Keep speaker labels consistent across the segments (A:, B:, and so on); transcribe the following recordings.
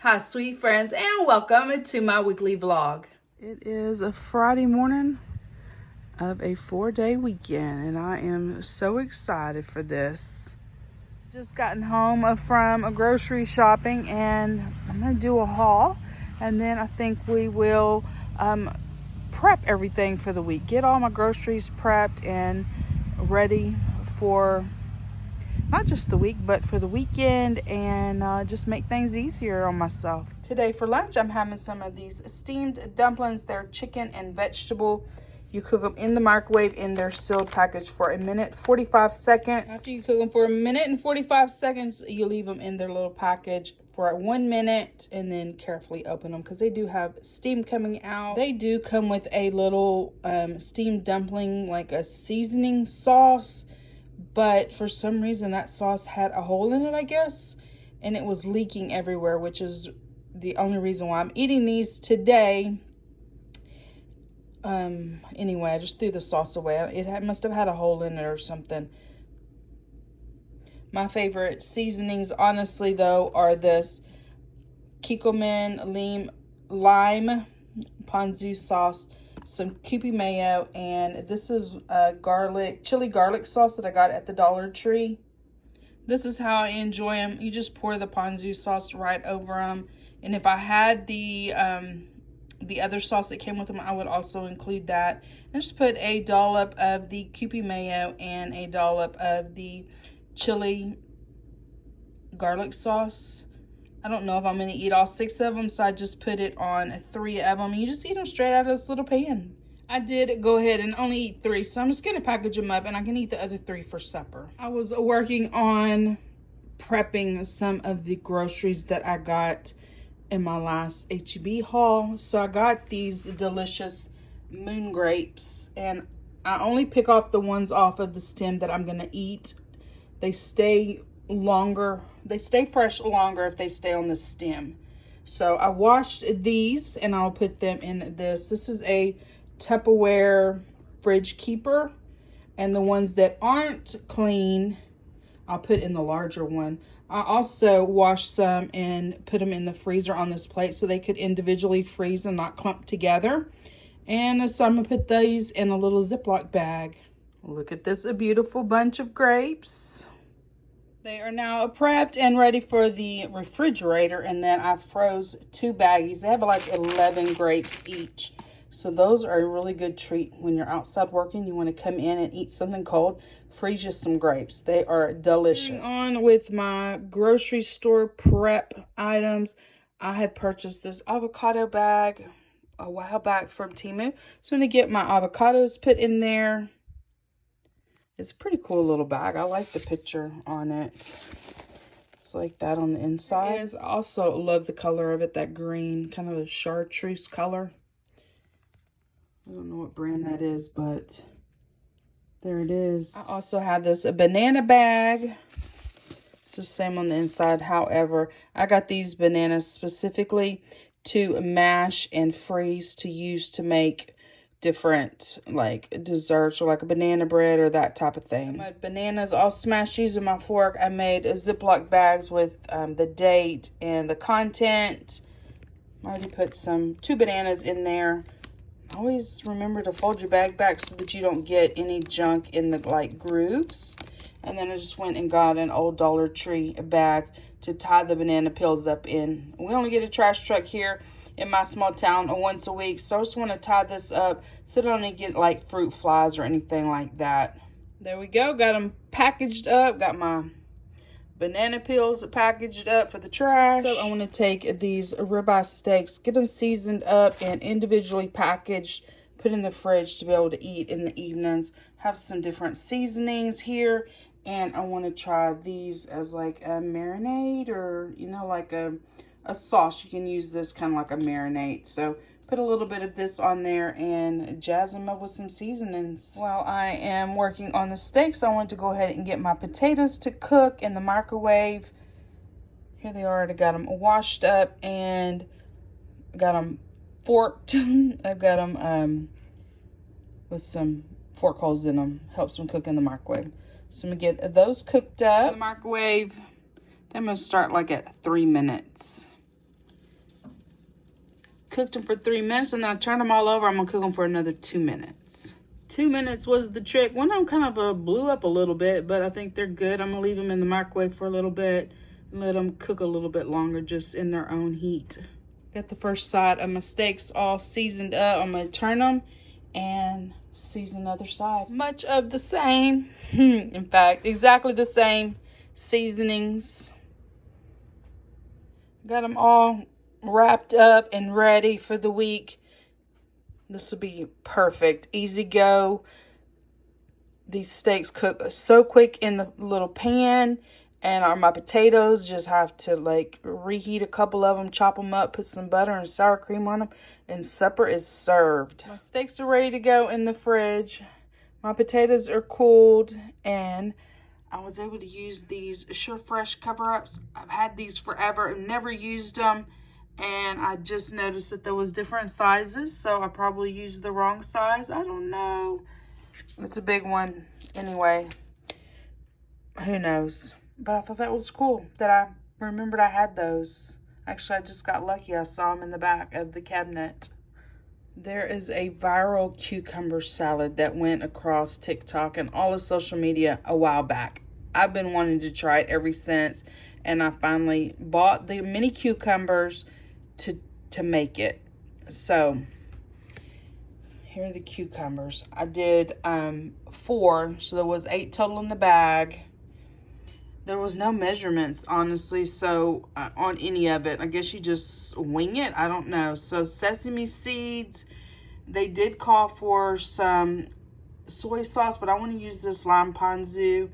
A: Hi sweet friends, and welcome to my weekly vlog. It is a Friday morning of a 4-day weekend and I am so excited for this. Just gotten home from grocery shopping and I'm gonna do a haul, and then I think we will prep everything for the week. Get all my groceries prepped and ready for not just the week, but for the weekend, and just make things easier on myself. Today for lunch, I'm having some of these steamed dumplings. They're chicken and vegetable. You cook them in the microwave in their sealed package for a minute, 45 seconds. After you cook them for a minute and 45 seconds, you leave them in their little package for 1 minute and then carefully open them because they do have steam coming out. They do come with a little steamed dumpling, like a seasoning sauce. But for some reason that sauce had a hole in it, I guess, and it was leaking everywhere, which is the only reason why I'm eating these today. Anyway, I just threw the sauce away. It must have had a hole in it or something. My favorite seasonings, honestly, though, are this Kikkoman lime ponzu sauce, some Kewpie mayo, and this is chili garlic sauce that I got at the Dollar Tree. This is how I enjoy them. You just pour the ponzu sauce right over them, and if I had the other sauce that came with them, I would also include that. And just put a dollop of the Kewpie mayo and a dollop of the chili garlic sauce. I don't know if I'm going to eat all 6 of them, so I just put it on 3 of them. You just eat them straight out of this little pan. I did go ahead and only eat 3, so I'm just going to package them up, and I can eat the other 3 for supper. I was working on prepping some of the groceries that I got in my last H-E-B haul. So I got these delicious moon grapes, and I only pick off the ones off of the stem that I'm going to eat. They stay longer. They stay fresh longer if they stay on the stem. So I washed these and I'll put them in this. This is a Tupperware fridge keeper, and the ones that aren't clean I'll put in the larger one. I also washed some and put them in the freezer on this plate so they could individually freeze and not clump together. And so I'm gonna put these in a little Ziploc bag. Look at this, a beautiful bunch of grapes. They are now prepped and ready for the refrigerator, and then I froze 2 baggies. They have like 11 grapes each. So those are a really good treat when you're outside working. You want to come in and eat something cold. Freeze you some grapes. They are delicious. On with my grocery store prep items, I had purchased this avocado bag a while back from Temu. So I'm going to get my avocados put in there. It's a pretty cool little bag. I like the picture on it. It's like that on the inside. I also love the color of it, that green, kind of a chartreuse color. I don't know what brand that is, but there it is. I also have this banana bag. It's the same on the inside. However, I got these bananas specifically to mash and freeze to use to make different like desserts, or like a banana bread or that type of thing. My bananas all smashed using my fork. I made Ziploc bags with the date and the content. I already put 2 bananas in there. Always remember to fold your bag back so that you don't get any junk in the like grooves. And then I just went and got an old Dollar Tree bag to tie the banana peels up in. We only get a trash truck here in my small town once a week, so I just want to tie this up so I don't get like fruit flies or anything like that. There we go, got them packaged up, got my banana peels packaged up for the trash. So I want to take these ribeye steaks, get them seasoned up and individually packaged, put in the fridge to be able to eat in the evenings. Have some different seasonings here, and I want to try these as like a marinade, or you know, like a sauce. You can use this kind of like a marinade. So put a little bit of this on there and jazz them up with some seasonings. While I am working on the steaks, I want to go ahead and get my potatoes to cook in the microwave. Here they are. I got them washed up and got them forked. I've got them with some fork holes in them. Helps them cook in the microwave. So I'm going to get those cooked up in the microwave. I'm going to start like at 3 minutes. cooked them for 3 minutes, and then I turned them all over. I'm gonna cook them for another 2 minutes. 2 minutes was the trick. One of them kind of blew up a little bit, but I think they're good. I'm gonna leave them in the microwave for a little bit and let them cook a little bit longer just in their own heat. Got the first side of my steaks all seasoned up. I'm gonna turn them and season the other side. Much of the same. In fact, exactly the same seasonings. Got them all wrapped up and ready for the week. This will be perfect. Easy go. These steaks cook so quick in the little pan. And my potatoes, just have to like reheat a couple of them, chop them up, put some butter and sour cream on them, and supper is served. My steaks are ready to go in the fridge. My potatoes are cooled, and I was able to use these Sure Fresh cover-ups. I've had these forever and never used them, and I just noticed that there was different sizes, so I probably used the wrong size. I don't know. It's a big one anyway. Who knows? But I thought that was cool that I remembered I had those. Actually, I just got lucky. I saw them in the back of the cabinet. There is a viral cucumber salad that went across TikTok and all of social media a while back. I've been wanting to try it ever since, and I finally bought the mini cucumbers to make it. So here are the cucumbers. I did 4, so there was 8 total in the bag. There was no measurements, honestly, so on any of it. I guess you just wing it. I don't know. So sesame seeds. They did call for some soy sauce, but I want to use this lime ponzu.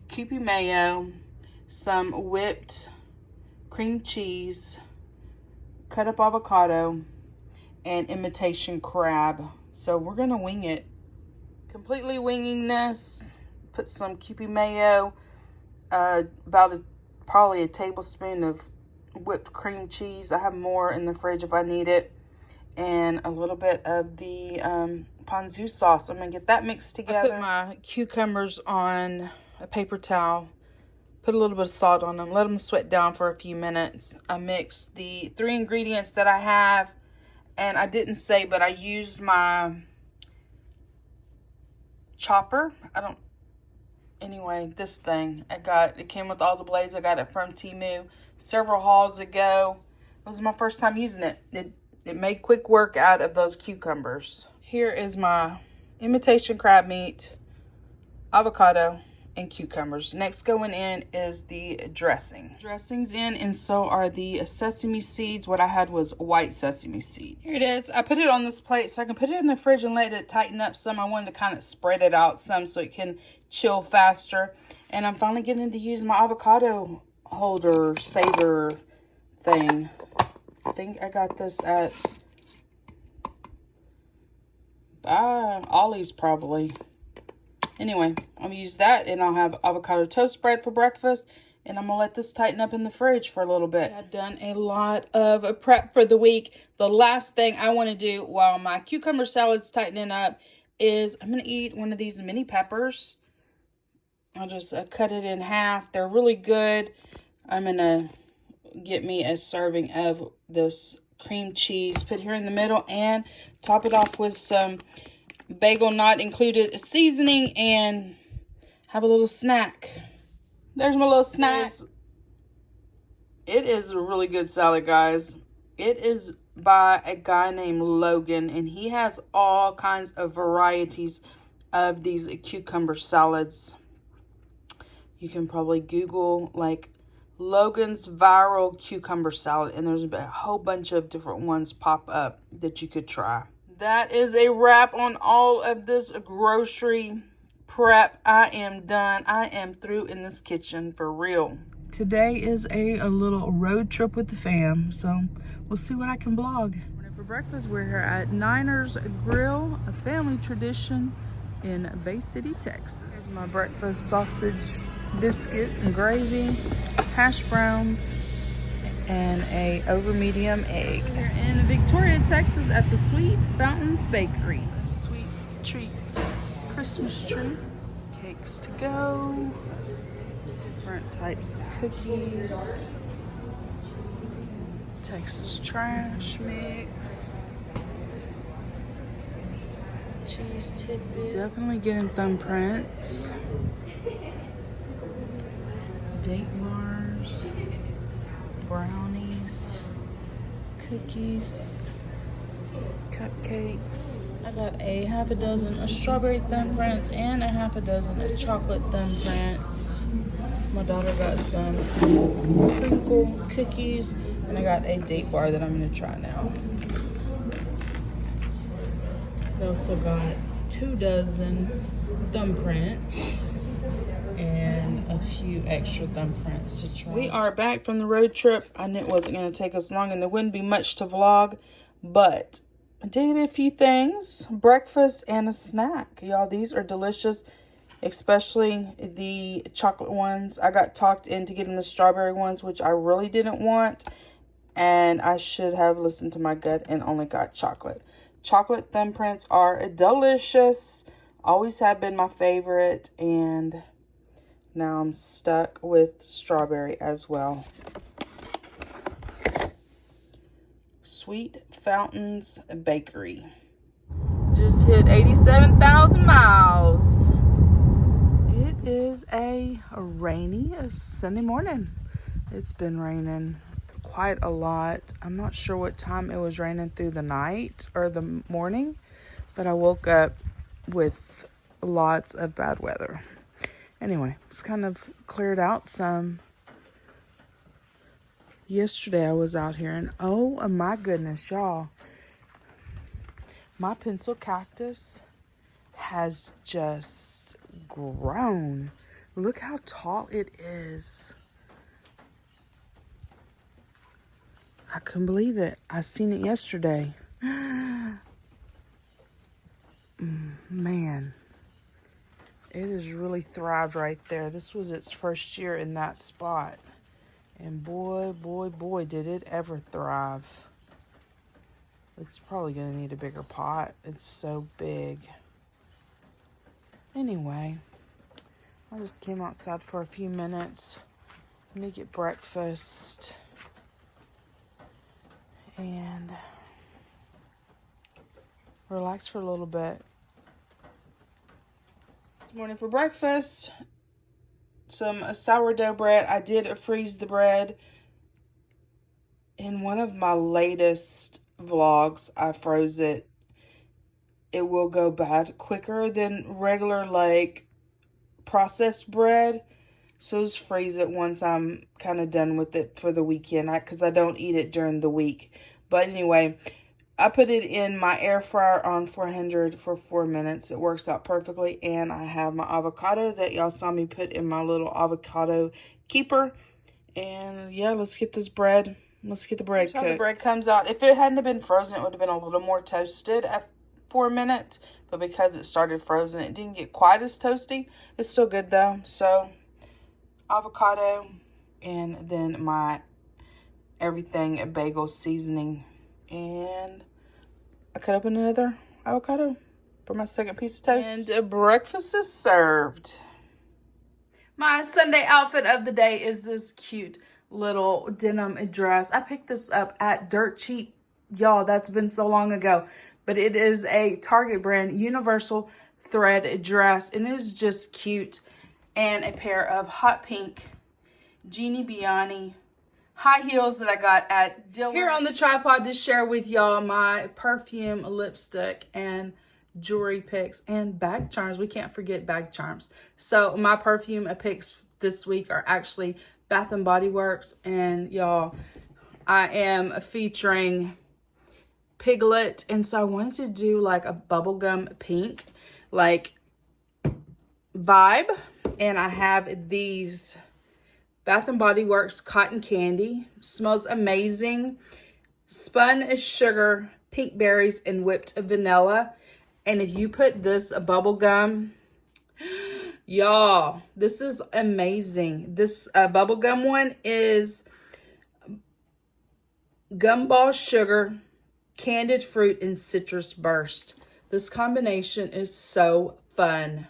A: Kewpie mayo. Some whipped cream cheese. Cut up avocado. And imitation crab. So we're going to wing it. Completely winging this. Put some Kewpie mayo. Probably a tablespoon of whipped cream cheese. I have more in the fridge if I need it. And a little bit of the ponzu sauce. I'm going to get that mixed together. I put my cucumbers on a paper towel. Put a little bit of salt on them. Let them sweat down for a few minutes. I mixed the 3 ingredients that I have. And I didn't say, but I used my chopper. Anyway, this thing, it came with all the blades. I got it from Temu several hauls ago. It was my first time using it. It made quick work out of those cucumbers. Here is my imitation crab meat, avocado, and cucumbers. Next going in is the dressing. Dressing's in, and so are the sesame seeds. What I had was white sesame seeds. Here it is. I put it on this plate so I can put it in the fridge and let it tighten up some. I wanted to kind of spread it out some so it can chill faster. And I'm finally getting to use my avocado holder saver thing. I think I got this at Ollie's probably. Anyway, I'm going to use that, and I'll have avocado toast spread for breakfast, and I'm going to let this tighten up in the fridge for a little bit. I've done a lot of prep for the week. The last thing I want to do while my cucumber salad's tightening up is I'm going to eat one of these mini peppers. I'll just cut it in half. They're really good. I'm going to get me a serving of this cream cheese, put here in the middle, and top it off with some bagel not included seasoning, and have a little snack. There's my little snack. It is a really good salad, guys. It is by a guy named Logan, and he has all kinds of varieties of these cucumber salads. You can probably Google like Logan's viral cucumber salad, and there's a whole bunch of different ones pop up that you could try. That is a wrap on all of this grocery prep. I am done. I am through in this kitchen for real. Today is a little road trip with the fam, so we'll see what I can vlog. For breakfast, we're here at Niners Grill, a family tradition in Bay City, Texas. Here's my breakfast: sausage, biscuit, and gravy, hash browns, and a over medium egg. We're in Victoria, Texas at the Sweet Fountains Bakery. Sweet treats, Christmas tree, cakes to go, different types of cookies, Texas trash mix. Cheese tidbits. Definitely getting thumbprints. Date bars. Brownies. Cookies. Cupcakes. I got a half a dozen of strawberry thumbprints and a half a dozen of chocolate thumbprints. My daughter got some crinkle cookies, and I got a date bar that I'm gonna try now. I also got 2 dozen thumbprints and a few extra thumbprints to try. We are back from the road trip. I knew it wasn't gonna take us long and there wouldn't be much to vlog, but I did a few things, breakfast and a snack. Y'all, these are delicious, especially the chocolate ones. I got talked into getting the strawberry ones, which I really didn't want, and I should have listened to my gut and only got chocolate. Chocolate thumbprints are delicious, always have been my favorite, and now I'm stuck with strawberry as well. Sweet Fountains Bakery. Just hit 87,000 miles. It is a rainy Sunday morning. It's been raining quite a lot. I'm not sure what time it was raining through the night or the morning, but I woke up with lots of bad weather. Anyway, it's kind of cleared out some. Yesterday I was out here and oh my goodness, y'all, my pencil cactus has just grown. Look how tall it is. I couldn't believe it. I seen it yesterday. Man, it has really thrived right there. This was its first year in that spot. And boy, boy, boy, did it ever thrive. It's probably going to need a bigger pot. It's so big. Anyway, I just came outside for a few minutes. I'm going to get breakfast. And relax for a little bit. This morning for breakfast, some sourdough bread. I did freeze the bread. In one of my latest vlogs, I froze it. It will go bad quicker than regular, like, processed bread. So just freeze it once I'm kind of done with it for the weekend, because I don't eat it during the week. But anyway, I put it in my air fryer on 400 for 4 minutes. It works out perfectly. And I have my avocado that y'all saw me put in my little avocado keeper. And yeah, let's get this bread. Let's get the bread cooked. Here's how the bread comes out. If it hadn't been frozen, it would have been a little more toasted at 4 minutes. But because it started frozen, it didn't get quite as toasty. It's still good though. So avocado and then my everything bagel seasoning. And I cut up another avocado for my second piece of toast. And breakfast is served. My Sunday outfit of the day is this cute little denim dress. I picked this up at Dirt Cheap. Y'all, that's been so long ago. But it is a Target brand universal thread dress. And it is just cute. And a pair of hot pink Jeannie Biani high heels that I got at Dillard. Here on the tripod to share with y'all my perfume, lipstick, and jewelry picks and bag charms. We can't forget bag charms. So my perfume picks this week are actually Bath and Body Works. And y'all, I am featuring Piglet. And so I wanted to do like a bubblegum pink like vibe. And I have these Bath and Body Works Cotton Candy. Smells amazing. Spun sugar, pink berries, and whipped vanilla. And if you put this bubble gum, y'all, this is amazing. This bubble gum one is gumball sugar, candied fruit, and citrus burst. This combination is so fun.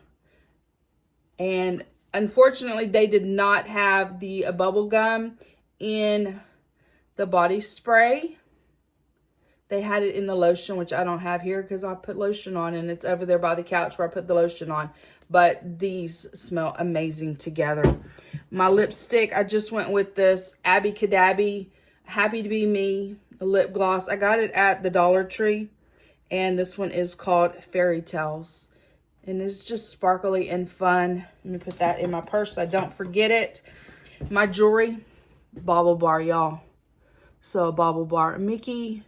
A: And unfortunately, they did not have the bubble gum in the body spray. They had it in the lotion, which I don't have here because I put lotion on and it's over there by the couch where I put the lotion on. But these smell amazing together. My lipstick, I just went with this Abby Cadabby Happy to Be Me lip gloss. I got it at the Dollar Tree. And this one is called Fairy Tales. And it's just sparkly and fun. Let me put that in my purse so I don't forget it. My jewelry, Bauble Bar, y'all. So a Bauble Bar Mickey,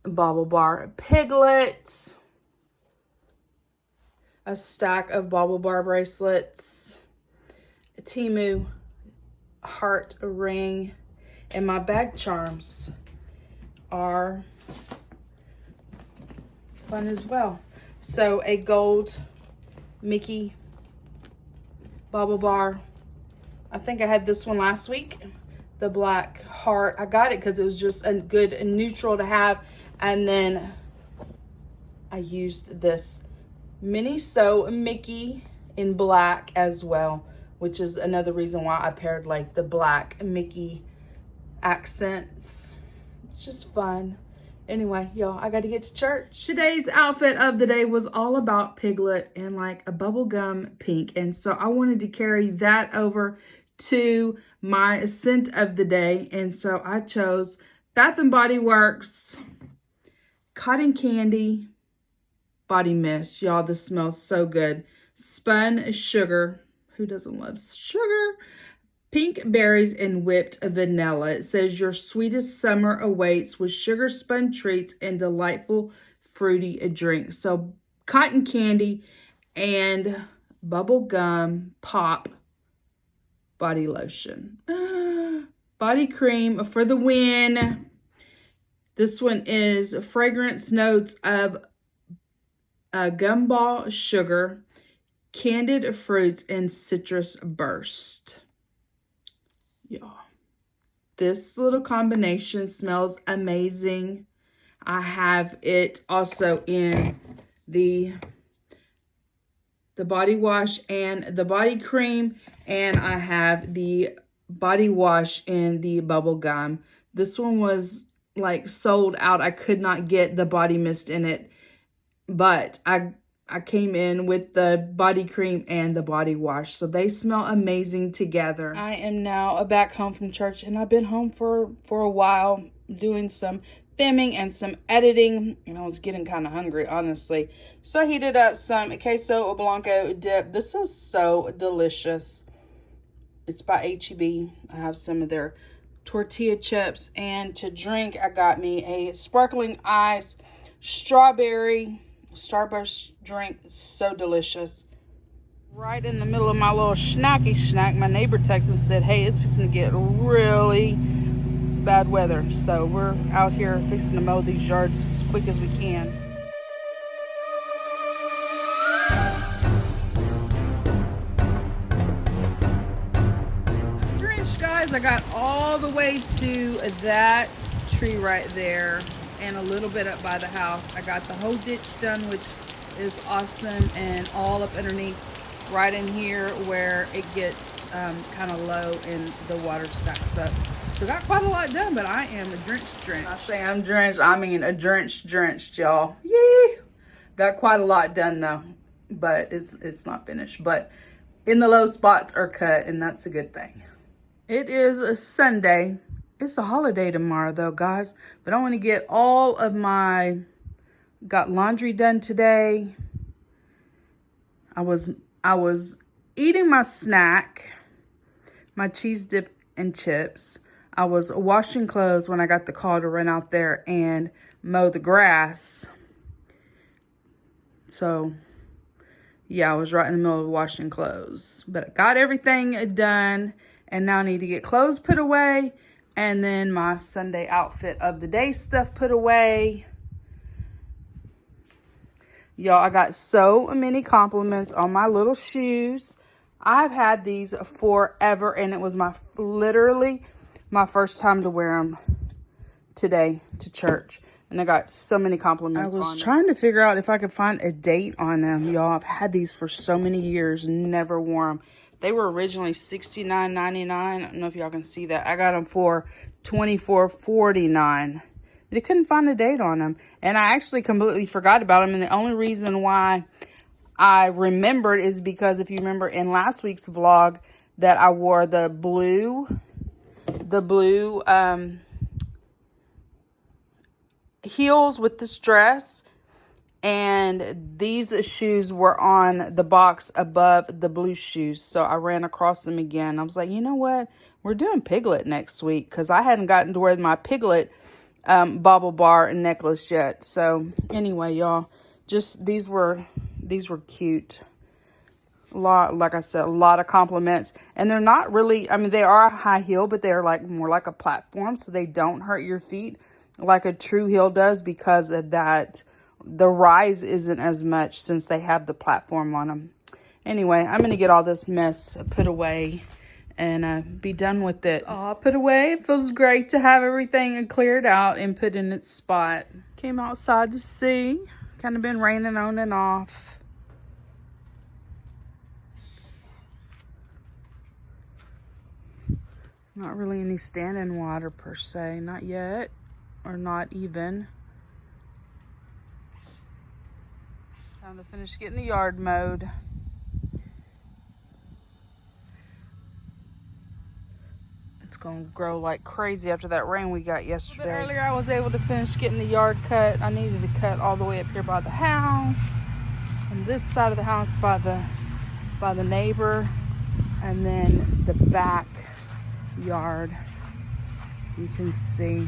A: Bauble Bar Piglet, a stack of Bauble Bar bracelets, a Temu heart ring, and my bag charms are fun as well. So a gold Mickey Bauble Bar. I think I had this one last week. The black heart. I got it because it was just a good neutral to have. And then I used this Mini So Mickey in black as well, which is another reason why I paired like the black Mickey accents. It's just fun. Anyway, y'all, I got to get to church. Today's outfit of the day was all about Piglet and like a bubblegum pink. And so I wanted to carry that over to my scent of the day. And so I chose Bath & Body Works Cotton Candy Body Mist. Y'all, this smells so good. Spun sugar. Who doesn't love sugar? Pink berries and whipped vanilla. It says your sweetest summer awaits with sugar spun treats and delightful fruity drink. So cotton candy and bubble gum pop body lotion. Body cream for the win. This one is fragrance notes of gumball sugar, candied fruits, and citrus burst. Y'all, this little combination smells amazing. I have it also in the body wash and the body cream, and I have the body wash in the bubble gum. This one was like sold out. I could not get the body mist in it, but I came in with the body cream and the body wash. So they smell amazing together. I am now back home from church, and I've been home for a while doing some filming and some editing, and I was getting kind of hungry, honestly. So I heated up some Queso Blanco dip. This is so delicious. It's by H-E-B. I have some of their tortilla chips, and to drink, I got me a sparkling ice strawberry Starburst drink. It's so delicious. Right in the middle of my little snacky snack, my neighbor texted and said, hey, it's fixing to get really bad weather. So we're out here fixing to mow these yards as quick as we can. Drenched, guys. I got all the way to that tree right there and a little bit up by the house. I got the whole ditch done, which is awesome, and all up underneath right in here where it gets kind of low and the water stacks up. So got quite a lot done, but I am drenched. When I say I'm drenched, I mean a drenched, y'all. Yay! Got quite a lot done though, but it's not finished. But in the low spots are cut, and that's a good thing. It is a Sunday. It's a holiday tomorrow though, guys. But I want to get all of my, got laundry done today. I was eating my snack, my cheese dip and chips. I was washing clothes when I got the call to run out there and mow the grass. So yeah, I was right in the middle of washing clothes. But I got everything done, and now I need to get clothes put away. And then my Sunday outfit of the day stuff put away. Y'all, I got so many compliments on my little shoes. I've had these forever, and it was literally my first time to wear them today to church. And I got so many compliments on them. I was trying to figure out if I could find a date on them, y'all. I've had these for so many years, never wore them. They were originally $69.99. I don't know if y'all can see that. I got them for $24.49. They couldn't find a date on them. And I actually completely forgot about them. And the only reason why I remembered is because if you remember in last week's vlog that I wore the blue heels with this dress. And these shoes were on the box above the blue shoes. So I ran across them again. I was like, you know what? We're doing Piglet next week. Because I hadn't gotten to wear my Piglet bauble bar and necklace yet. So anyway, y'all, just these were cute. Like I said, a lot of compliments. And they're not really, I mean, they are a high heel, but they're like more like a platform. So they don't hurt your feet like a true heel does, because of that. The rise isn't as much since they have the platform on them. Anyway, I'm going to get all this mess put away and be done with it. All put away. It feels great to have everything cleared out and put in its spot. Came outside to see. Kind of been raining on and off. Not really any standing water per se. Not yet. Or not even. Time to finish getting the yard mowed. It's going to grow like crazy after that rain we got yesterday. Earlier I was able to finish getting the yard cut. I needed to cut all the way up here by the house. And this side of the house by the neighbor. And then the back yard. You can see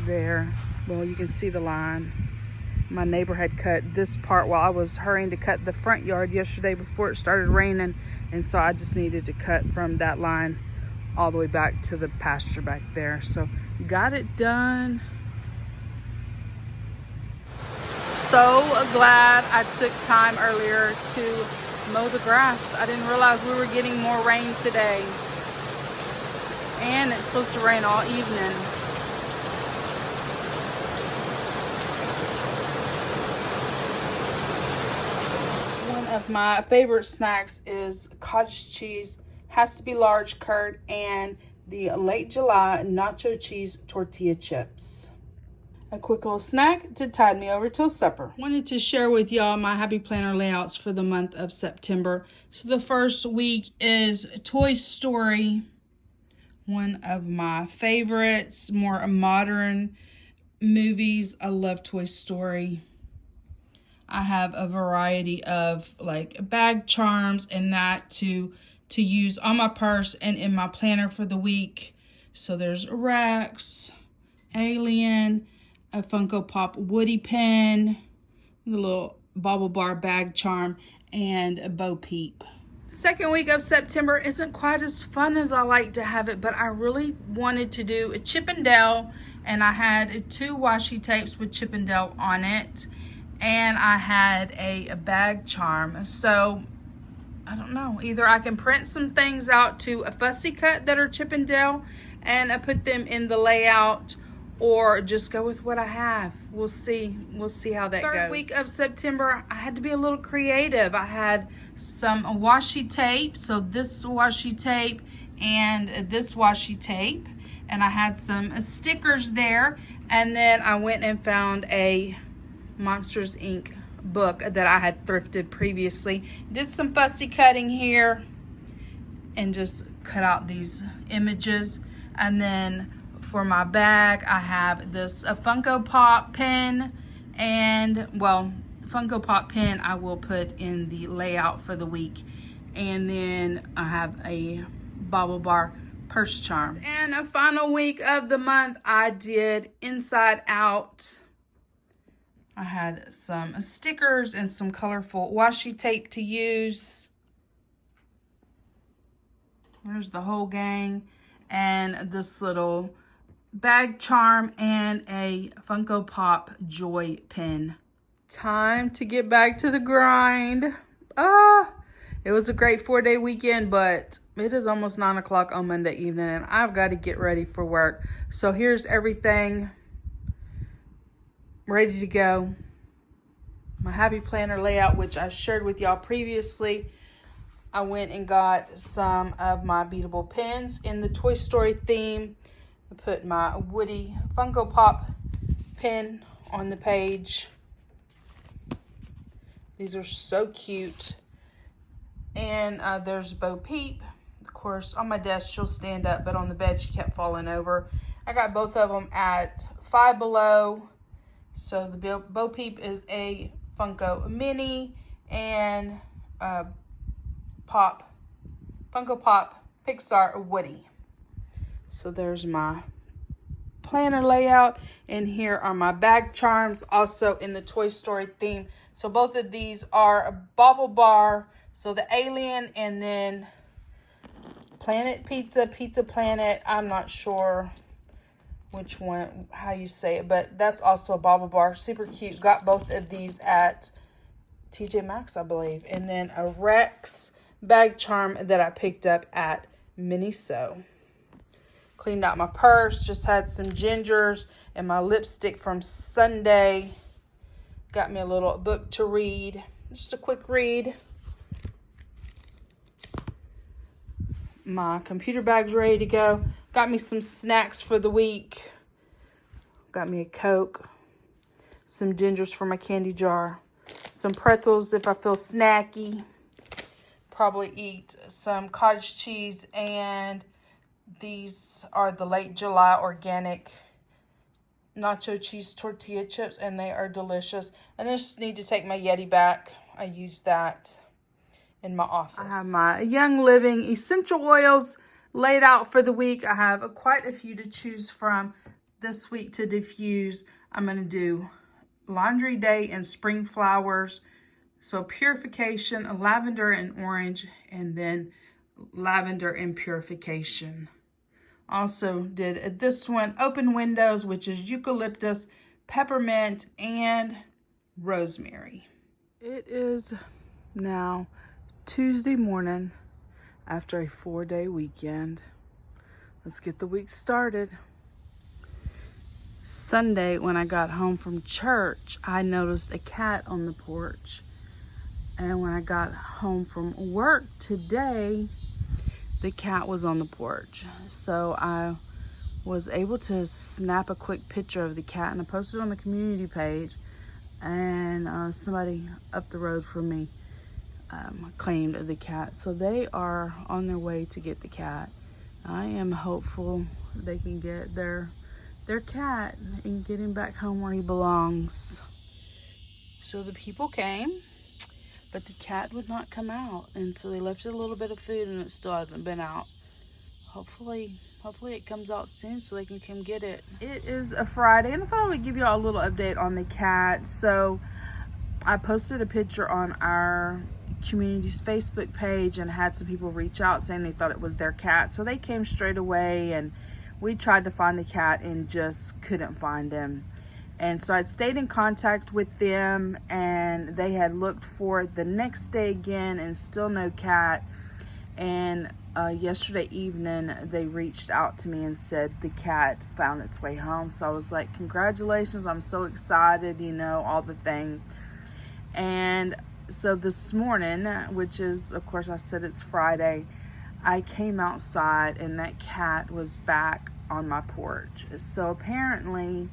A: there. Well, you can see the line. My neighbor had cut this part while I was hurrying to cut the front yard yesterday before it started raining. And so I just needed to cut from that line all the way back to the pasture back there. So got it done. So glad I took time earlier to mow the grass. I didn't realize we were getting more rain today. And it's supposed to rain all evening. Of my favorite snacks is cottage cheese, has to be large curd, and the late July nacho cheese tortilla chips. A quick little snack to tide me over till supper. Wanted to share with y'all my happy planner layouts for the month of September. So the first week is Toy Story, one of my favorites, more modern movies. I love Toy Story. I have a variety of like bag charms and that to use on my purse and in my planner for the week. So there's Rex, Alien, a Funko Pop Woody pen, the little bauble bar bag charm, and a Bo Peep. Second week of September isn't quite as fun as I like to have it, but I really wanted to do a Chip and Dale, and I had 2 washi tapes with Chip and Dale on it. And I had a bag charm. So, I don't know. Either I can print some things out to a fussy cut that are Chip and Dale and I put them in the layout, or just go with what I have. We'll see. We'll see how that goes. Third week of September, I had to be a little creative. I had some washi tape. So this washi tape and this washi tape. And I had some stickers there. And then I went and found a Monsters Inc. book that I had thrifted previously. Did some fussy cutting here and just cut out these images. And then for my bag, I have this a Funko Pop pen, and well, Funko Pop pen I will put in the layout for the week. And then I have a bauble bar purse charm. And a final week of the month, I did Inside Out. I had some stickers and some colorful washi tape to use. There's the whole gang. And this little bag charm and a Funko Pop Joy pin. Time to get back to the grind. It was a great 4-day weekend, but it is almost 9 o'clock on Monday evening and I've got to get ready for work. So here's everything ready to go. My happy planner layout, which I shared with y'all previously. I went and got some of my beadable pens in the Toy Story theme. I put my Woody Funko Pop pen on the page. These are so cute. And there's Bo Peep. Of course, on my desk she'll stand up, but on the bed she kept falling over. I got both of them at Five Below. So the Bo Peep is a Funko Mini and Funko Pop Pixar Woody. So there's my planner layout, and here are my bag charms, also in the Toy Story theme. So both of these are a Bobble Bar, so the Alien, and then Planet Pizza, Pizza Planet. I'm not sure which one, how you say it, but that's also a Bobble Bar. Super cute. Got both of these at TJ Maxx, I believe. And then a Rex bag charm that I picked up at Miniso. Cleaned out my purse, just had some gingers and my lipstick from Sunday. Got me a little book to read, just a quick read. My computer bag's ready to go. Got me some snacks for the week. Got me a Coke, some gingers for my candy jar, some pretzels if I feel snacky. Probably eat some cottage cheese, and these are the Late July organic nacho cheese tortilla chips, and they are delicious. And I just need to take my Yeti back. I use that in my office. I have my Young Living essential oils laid out for the week. I have quite a few to choose from this week to diffuse. I'm going to do Laundry Day and Spring Flowers. So Purification, Lavender and Orange, and then Lavender and Purification. Also did this one, Open Windows, which is Eucalyptus, Peppermint, and Rosemary. It is now Tuesday morning after a 4-day weekend. Let's get the week started. Sunday, when I got home from church, I noticed a cat on the porch. And when I got home from work today, the cat was on the porch. So I was able to snap a quick picture of the cat, and I posted it on the community page. And somebody up the road from me claimed the cat. So they are on their way to get the cat. I am hopeful they can get their cat and get him back home where he belongs. So the people came, but the cat would not come out, and so they left it a little bit of food, and it still hasn't been out. Hopefully it comes out soon so they can come get it. It is a Friday, and I thought I would give y'all a little update on the cat. So I posted a picture on our community's Facebook page and had some people reach out saying they thought it was their cat. So they came straight away, and we tried to find the cat and just couldn't find him. And so I'd stayed in contact with them, and they had looked for it the next day again and still no cat. And yesterday evening, they reached out to me and said the cat found its way home. So I was like, congratulations, I'm so excited, you know, all the things. And so this morning, which is, of course, I said it's Friday, I came outside and that cat was back on my porch. So apparently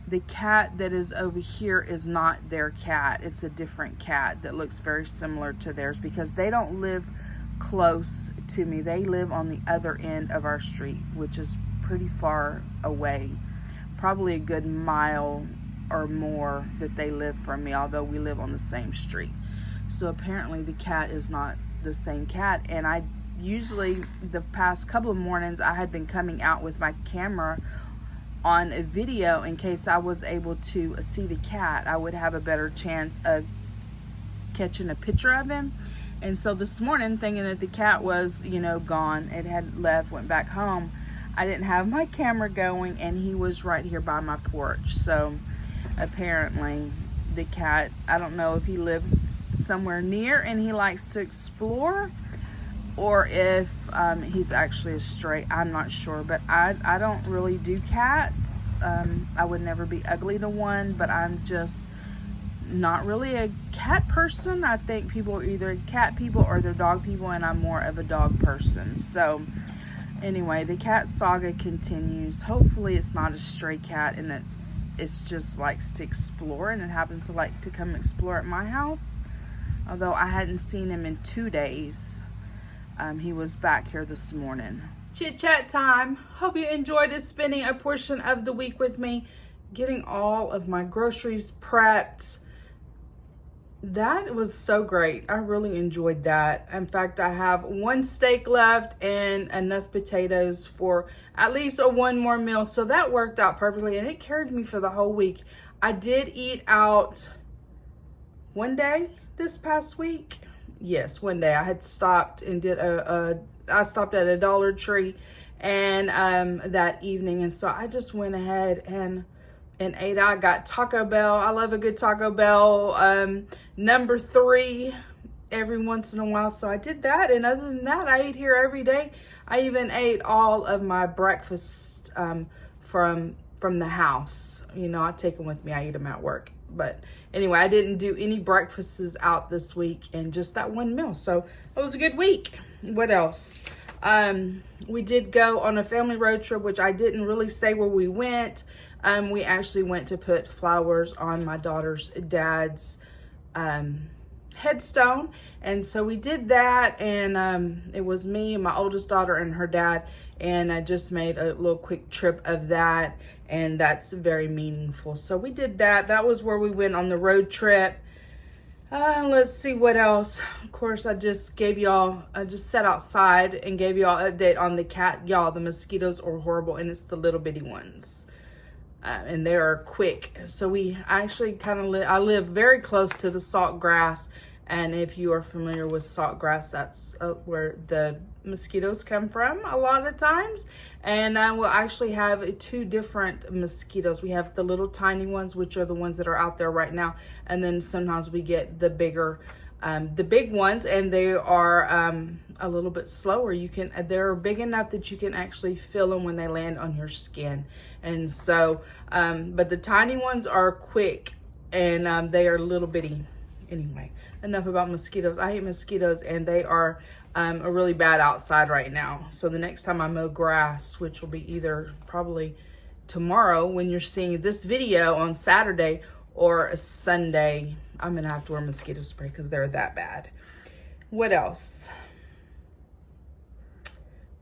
A: the cat that is over here is not their cat. It's a different cat that looks very similar to theirs, because they don't live close to me. They live on the other end of our street, which is pretty far away. Probably a good mile or more that they live from me, although we live on the same street. So apparently the cat is not the same cat. And I usually, the past couple of mornings, I had been coming out with my camera on a video in case I was able to see the cat. I would have a better chance of catching a picture of him. And so this morning, thinking that the cat was, you know, gone, it had left, went back home, I didn't have my camera going, and he was right here by my porch. So apparently the cat, I don't know if he lives somewhere near and he likes to explore, or if he's actually a stray. I'm not sure, but I don't really do cats. I would never be ugly to one, but I'm just not really a cat person. I think people are either cat people or they're dog people, and I'm more of a dog person. So anyway, the cat saga continues. Hopefully it's not a stray cat and it's just likes to explore, and it happens to like to come explore at my house. Although I hadn't seen him in 2 days. He was back here this morning. Chit chat time. Hope you enjoyed spending a portion of the week with me, getting all of my groceries prepped. That was so great. I really enjoyed that. In fact, I have 1 steak left and enough potatoes for at least one more meal. So that worked out perfectly, and it carried me for the whole week. I did eat out one day this past week. Yes, one day I had stopped and did I stopped at a Dollar Tree and that evening, and so I just went ahead and ate. I got Taco Bell. I love a good Taco Bell number 3 every once in a while, so I did that. And other than that, I ate here every day. I even ate all of my breakfast from the house. You know, I take them with me. I eat them at work. But anyway, I didn't do any breakfasts out this week, and just that one meal. So it was a good week. What else? We did go on a family road trip, which I didn't really say where we went. We actually went to put flowers on my daughter's dad's headstone, and so we did that. And it was me, my oldest daughter, and her dad, and I just made a little quick trip of that, and that's very meaningful. So we did that. That was where we went on the road trip. Let's see what else. Of course, I just sat outside and gave y'all an update on the cat. Y'all, the mosquitoes are horrible, and it's the little bitty ones. And they are quick. So we actually I live very close to the salt grass. And if you are familiar with salt grass, that's where the mosquitoes come from a lot of times. And we'll actually have 2 different mosquitoes. We have the little tiny ones, which are the ones that are out there right now. And then sometimes we get the bigger, the big ones, and they are a little bit slower. They're big enough that you can actually feel them when they land on your skin. And so, but the tiny ones are quick, and they are little bitty. Anyway, enough about mosquitoes. I hate mosquitoes, and they are really bad outside right now. So the next time I mow grass, which will be either probably tomorrow when you're seeing this video on Saturday, or a Sunday, I'm gonna have to wear mosquito spray because they're that bad. What else?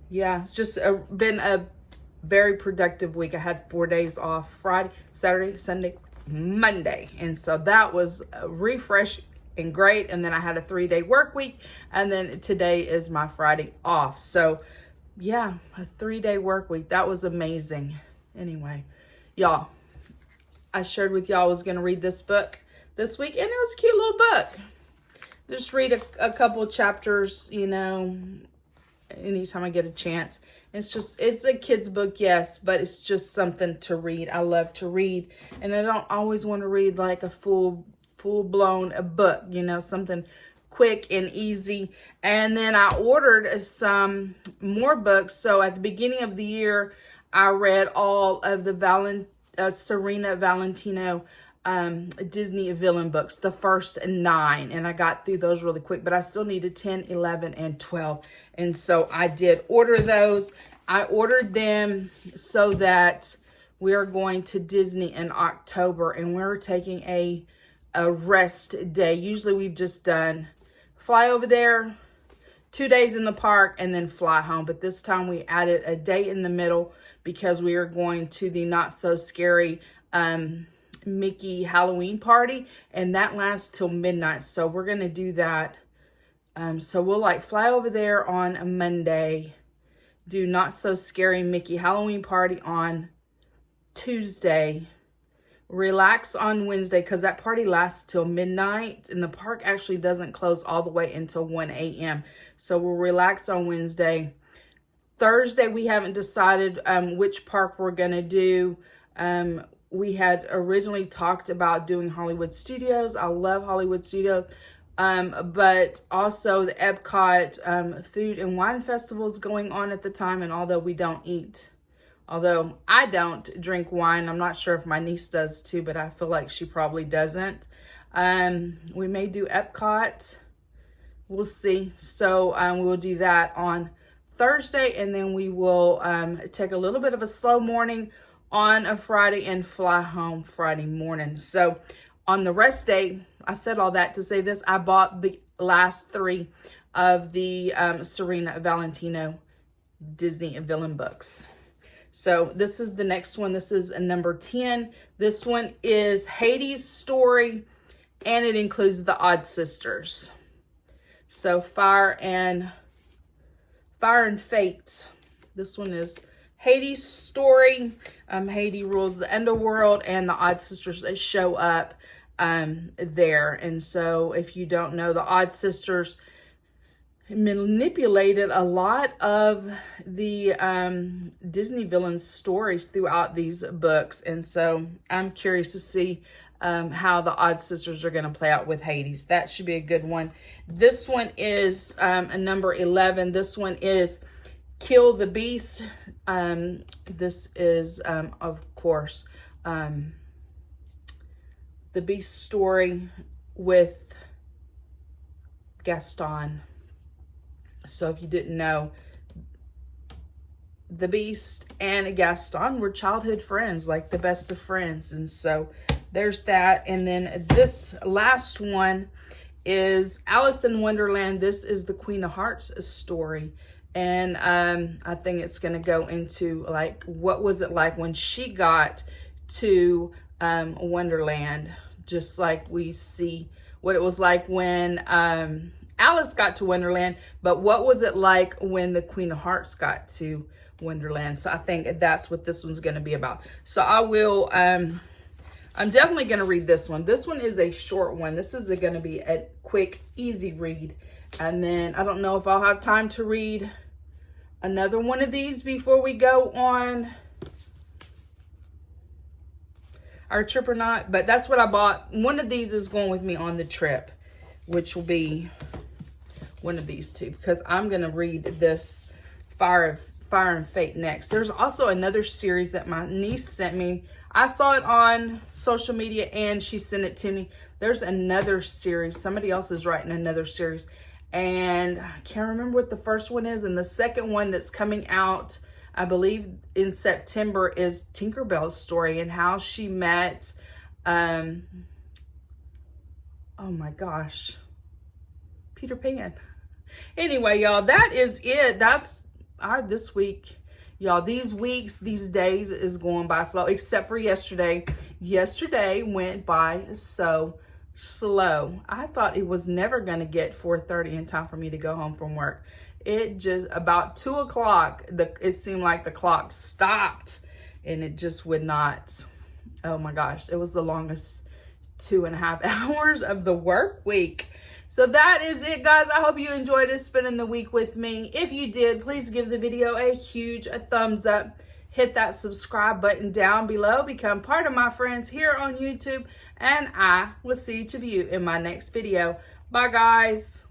A: Yeah, it's just been a very productive week. I had 4 days off: Friday, Saturday, Sunday, Monday. And so that was refreshing and great. And then I had a 3-day work week, and then today is my Friday off. So yeah, a 3-day work week. That was amazing. Anyway, y'all, I shared with y'all I was going to read this book this week, and it was a cute little book. Just read a couple chapters, you know, anytime I get a chance. It's a kid's book, yes, but it's just something to read. I love to read, and I don't always want to read like a full-blown book, you know, something quick and easy. And then I ordered some more books. So at the beginning of the year, I read all of the Serena Valentino Disney villain books, the first 9, and I got through those really quick, but I still needed 10, 11, and 12. And so I did order those. I ordered them so that we are going to Disney in October, and we're taking a rest day. Usually we've just done fly over there, 2 days in the park, and then fly home. But this time we added a day in the middle because we are going to the not so scary Mickey Halloween party, and that lasts till midnight. So we're gonna do that. So we'll like fly over there on a Monday, do not so scary Mickey Halloween party on Tuesday, relax on Wednesday because that party lasts till midnight, and the park actually doesn't close all the way until 1 a.m. So we'll relax on Wednesday. Thursday, we haven't decided which park we're gonna do. We had originally talked about doing Hollywood Studios. I love Hollywood Studios. But also the Epcot Food and Wine Festival is going on at the time. And although I don't drink wine, I'm not sure if my niece does too, but I feel like she probably doesn't. We may do Epcot. We'll see. So we'll do that on Thursday, and then we will take a little bit of a slow morning on a Friday and fly home Friday morning. So on the rest day, I said all that to say this, I bought the last 3 of the Serena Valentino Disney villain books. So this is the next one. This is number 10. This one is Hades' story, and it includes the Odd Sisters. So Fire and Fate. This one is Hades' story. Hades rules the underworld, and the Odd Sisters, they show up there. And so if you don't know, the Odd Sisters manipulated a lot of the Disney villains' stories throughout these books. And so I'm curious to see how the Odd Sisters are going to play out with Hades. That should be a good one. This one is a number 11. This one is Kill the Beast. This is, of course, the Beast story with Gaston. So if you didn't know, the Beast and Gaston were childhood friends, like the best of friends. And so there's that. And then this last one is Alice in Wonderland. This is the Queen of Hearts story. And I think it's going to go into, like, what was it like when she got to Wonderland, just like we see what it was like when Alice got to Wonderland, but what was it like when the Queen of Hearts got to Wonderland? So I think that's what this one's going to be about. So I will, I'm definitely going to read this one. This one is a short one. This is going to be a quick, easy read. And then I don't know if I'll have time to read another one of these before we go on our trip or not, but that's what I bought. One of these is going with me on the trip, which will be one of these two, because I'm going to read this Fire and Fate next. There's also another series that my niece sent me. I saw it on social media and she sent it to me. There's another series. Somebody else is writing another series, and I can't remember what the first one is. And the second one that's coming out, I believe in September, is Tinkerbell's story and how she met, oh my gosh, Peter Pan. Anyway, y'all, that is it. That's this week. Y'all, these weeks, these days is going by slow, except for yesterday. Yesterday went by so slow. I thought it was never going to get 4:30 in time for me to go home from work. It just, about 2 o'clock, it seemed like the clock stopped, and it just would not. Oh my gosh, it was the longest 2.5 hours of the work week. So that is it, guys. I hope you enjoyed spending the week with me. If you did, please give the video a huge thumbs up. Hit that subscribe button down below. Become part of my friends here on YouTube. And I will see each of you in my next video. Bye, guys.